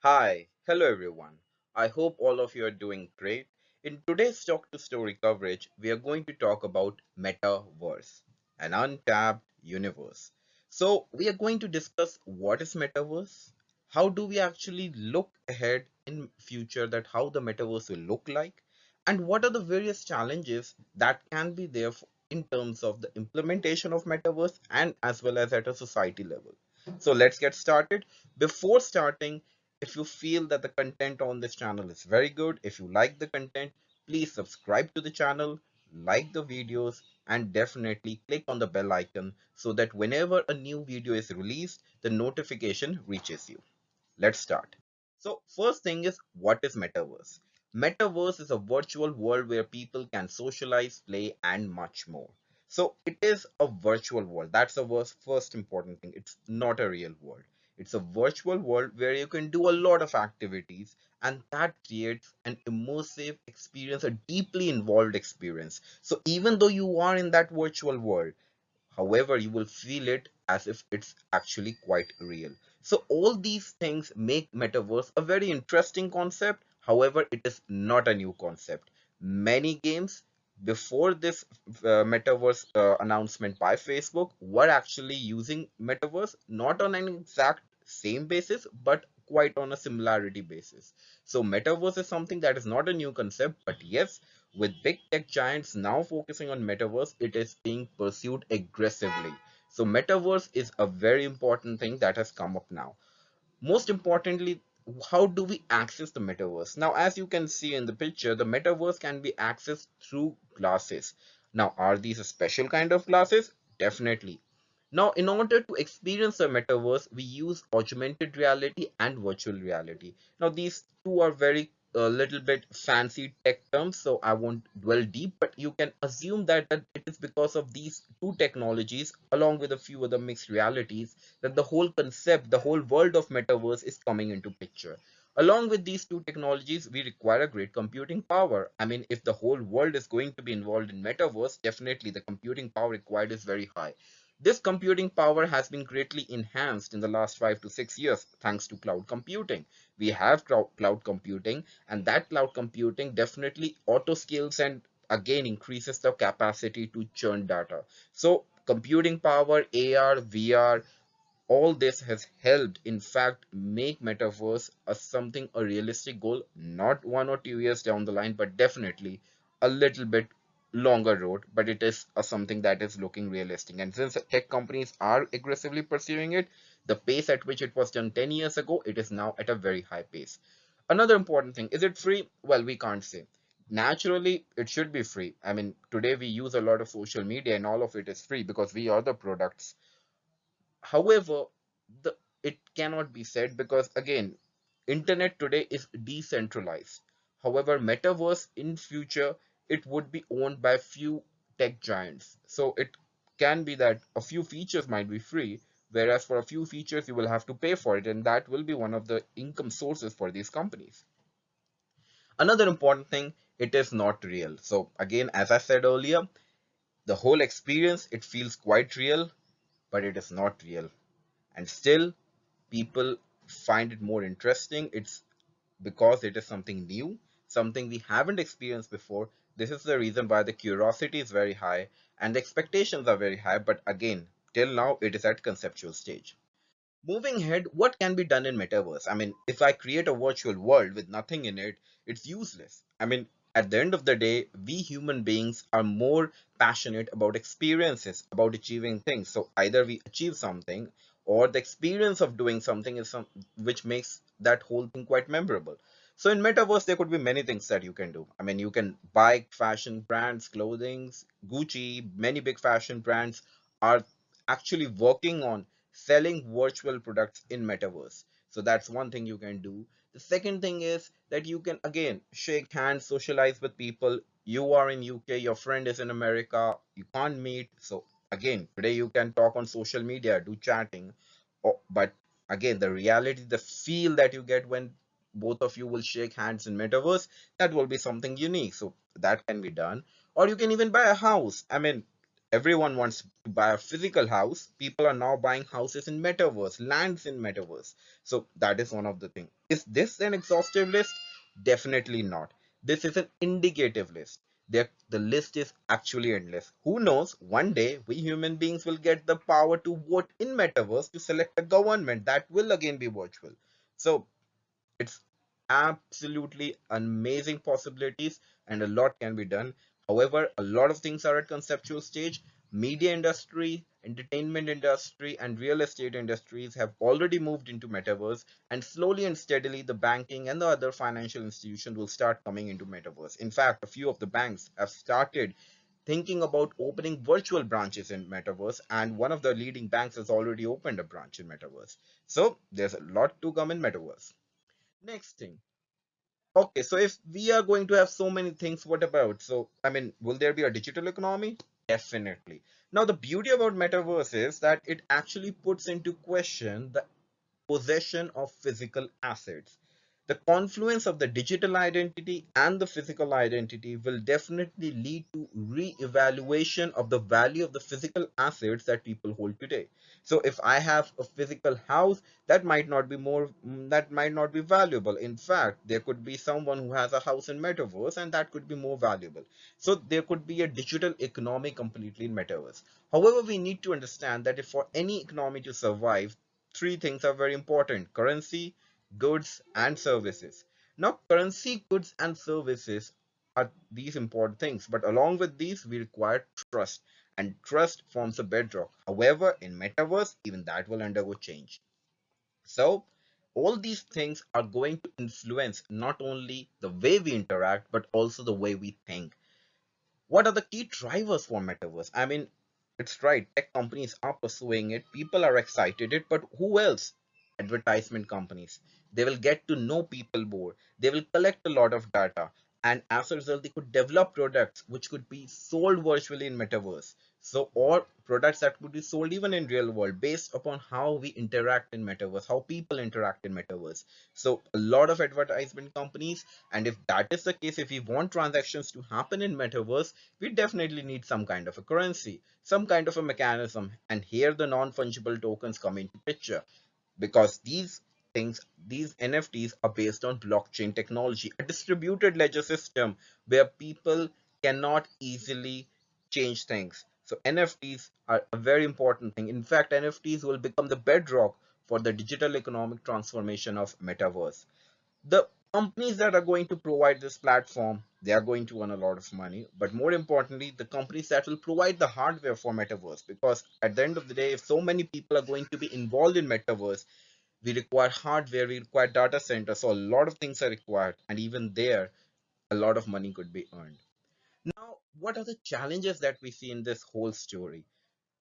Hi, hello everyone. I hope all of you are doing great. In today's Talk to Story coverage, we are going to talk about Metaverse, an untapped universe. So, we are going to discuss what is Metaverse, how do we actually look ahead in future that how the Metaverse will look like, and what are the various challenges that can be there in terms of the implementation of Metaverse and as well as at a society level. So, let's get started. Before starting, if you feel that the content on this channel is very good, if you like the content, please subscribe to the channel, like the videos, and definitely click on the bell icon so that whenever a new video is released, the notification reaches you. Let's start. So, first thing is, what is Metaverse? Metaverse is a virtual world where people can socialize, play, and much more. So, it is a virtual world. That's the first important thing. It's not a real world. It's a virtual world where you can do a lot of activities, and that creates an immersive experience, a deeply involved experience. So, even though you are in that virtual world, however, you will feel it as if it's actually quite real. So all these things make metaverse a very interesting concept. However, it is not a new concept. Many games before this metaverse announcement by Facebook were actually using metaverse not on an exact same basis but quite on a similarity basis. So metaverse is something that is not a new concept, but yes, with big tech giants now focusing on metaverse, it is being pursued aggressively. So metaverse is a very important thing that has come up now. Most importantly, how do we access the metaverse? Now, as you can see in the picture, the metaverse can be accessed through glasses. Now, are these a special kind of glasses? Definitely. Now, in order to experience the metaverse, we use augmented reality and virtual reality. Now, these two are very a little bit fancy tech terms, so I won't dwell deep, but you can assume that it is because of these two technologies, along with a few other mixed realities, that the whole concept, the whole world of metaverse is coming into picture. Along with these two technologies, we require a great computing power. I mean, if the whole world is going to be involved in metaverse, definitely the computing power required is very high. This computing power has been greatly enhanced in the last 5 to 6 years thanks to cloud computing. We have cloud computing, and that cloud computing definitely auto scales and again increases the capacity to churn data. So computing power, AR, VR, all this has helped in fact make metaverse a realistic goal, not 1 or 2 years down the line, but definitely a little bit longer road, but it is something that is looking realistic. And since tech companies are aggressively pursuing it, the pace at which it was done 10 years ago, it is now at a very high pace. Another important thing, is it free? Well, we can't say. Naturally it should be free. I mean, today we use a lot of social media and all of it is free because we are the products. However, it cannot be said because again, internet today is decentralized. However, metaverse in future, it would be owned by few tech giants. So it can be that a few features might be free, whereas for a few features you will have to pay for it, and that will be one of the income sources for these companies. Another important thing, it is not real. So again, as I said earlier, the whole experience, it feels quite real, but it is not real. And still people find it more interesting. It's because it is something new, something we haven't experienced before. This is the reason why the curiosity is very high and the expectations are very high, but again, till now it is at conceptual stage. Moving ahead, what can be done in metaverse? I mean, if I create a virtual world with nothing in it, it's useless. I mean, at the end of the day, we human beings are more passionate about experiences, about achieving things. So either we achieve something or the experience of doing something is some which makes that whole thing quite memorable. So in metaverse, there could be many things that you can do. I mean, you can buy fashion brands, clothings, Gucci, many big fashion brands are actually working on selling virtual products in metaverse. So that's one thing you can do. The second thing is that you can again shake hands, socialize with people. You are in UK, your friend is in America, you can't meet. So again, today you can talk on social media, do chatting. But again, the reality, the feel that you get when both of you will shake hands in metaverse, that will be something unique. So that can be done. Or you can even buy a house. I mean, everyone wants to buy a physical house. People are now buying houses in metaverse, lands in metaverse. So that is one of the things. Is this an exhaustive list? Definitely not. This is an indicative list. The list is actually endless. Who knows, one day we human beings will get the power to vote in metaverse to select a government that will again be virtual. So it's absolutely amazing possibilities, and a lot can be done. However, a lot of things are at conceptual stage. Media industry, entertainment industry, and real estate industries have already moved into metaverse, and slowly and steadily the banking and the other financial institutions will start coming into metaverse. In fact, a few of the banks have started thinking about opening virtual branches in metaverse, and one of the leading banks has already opened a branch in metaverse. So there's a lot to come in metaverse. Next thing. Okay, so if we are going to have so many things, what about? So, I mean, will there be a digital economy? Definitely. Now, the beauty about metaverse is that it actually puts into question the possession of physical assets. The confluence of the digital identity and the physical identity will definitely lead to re-evaluation of the value of the physical assets that people hold today. So if I have a physical house, that might not be valuable. In fact, there could be someone who has a house in metaverse and that could be more valuable. So there could be a digital economy completely in metaverse. However, we need to understand that if for any economy to survive, three things are very important: currency, goods, and services. Now, currency, goods, and services are these important things, but along with these, we require trust, and trust forms a bedrock. However, in metaverse, even that will undergo change. So, all these things are going to influence not only the way we interact, but also the way we think. What are the key drivers for metaverse? I mean, it's right, tech companies are pursuing it, people are excited it, but who else? Advertisement companies. They will get to know people more, they will collect a lot of data, and as a result they could develop products which could be sold virtually in metaverse. So, or products that could be sold even in real world based upon how we interact in metaverse, how people interact in metaverse. So a lot of advertisement companies, and if that is the case, if we want transactions to happen in metaverse, we definitely need some kind of a currency, some kind of a mechanism. And here the non-fungible tokens come into picture, because these NFTs are based on blockchain technology, a distributed ledger system where people cannot easily change things. So NFTs are a very important thing. In fact, NFTs will become the bedrock for the digital economic transformation of metaverse. The companies that are going to provide this platform, they are going to earn a lot of money, but more importantly, the companies that will provide the hardware for metaverse, because at the end of the day, if so many people are going to be involved in metaverse, we require hardware, we require data centers, so a lot of things are required, and even there a lot of money could be earned. Now, what are the challenges that we see in this whole story?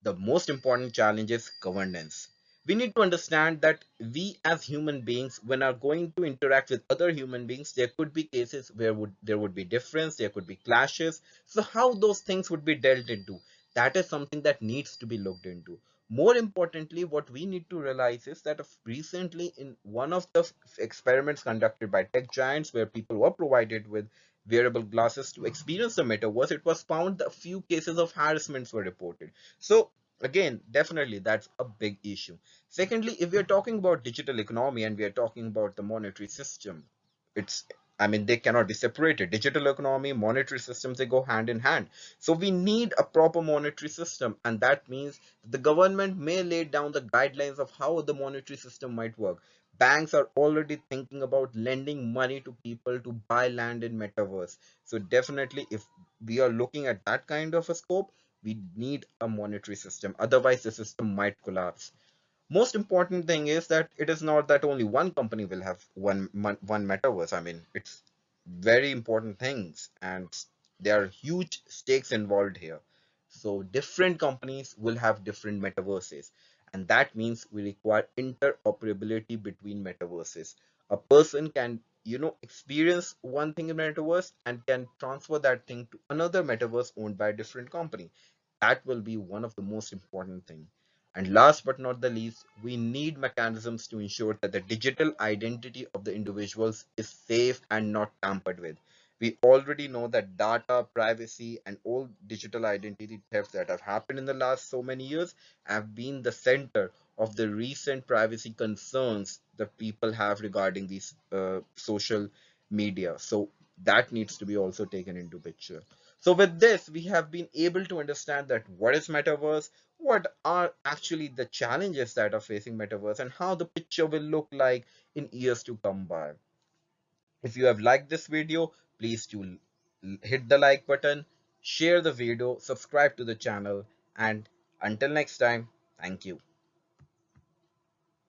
The most important challenge is governance. We need to understand that we as human beings, when are going to interact with other human beings, there could be cases where there would be difference, there could be clashes. So how those things would be dealt into, that is something that needs to be looked into. More importantly, what we need to realize is that recently in one of the experiments conducted by tech giants, where people were provided with wearable glasses to experience the metaverse, it was found that a few cases of harassments were reported. So again, definitely that's a big issue. Secondly, if we are talking about digital economy and we are talking about the monetary system, it's, I mean, they cannot be separated. Digital economy, monetary systems, they go hand in hand. So we need a proper monetary system, and that means the government may lay down the guidelines of how the monetary system might work. Banks are already thinking about lending money to people to buy land in metaverse. So definitely, if we are looking at that kind of a scope, we need a monetary system. Otherwise, the system might collapse. Most important thing is that it is not that only one company will have one metaverse. I mean, it's very important things, and there are huge stakes involved here. So different companies will have different metaverses, and that means we require interoperability between metaverses. A person can, experience one thing in metaverse and can transfer that thing to another metaverse owned by a different company. That will be one of the most important thing. And last but not the least, we need mechanisms to ensure that the digital identity of the individuals is safe and not tampered with. We already know that data, privacy, and all digital identity thefts that have happened in the last so many years have been the center of the recent privacy concerns that people have regarding these social media. So that needs to be also taken into picture. So with this, we have been able to understand that what is metaverse, what are actually the challenges that are facing metaverse, and how the picture will look like in years to come by. If you have liked this video, please do hit the like button, share the video, subscribe to the channel, and until next time, thank you.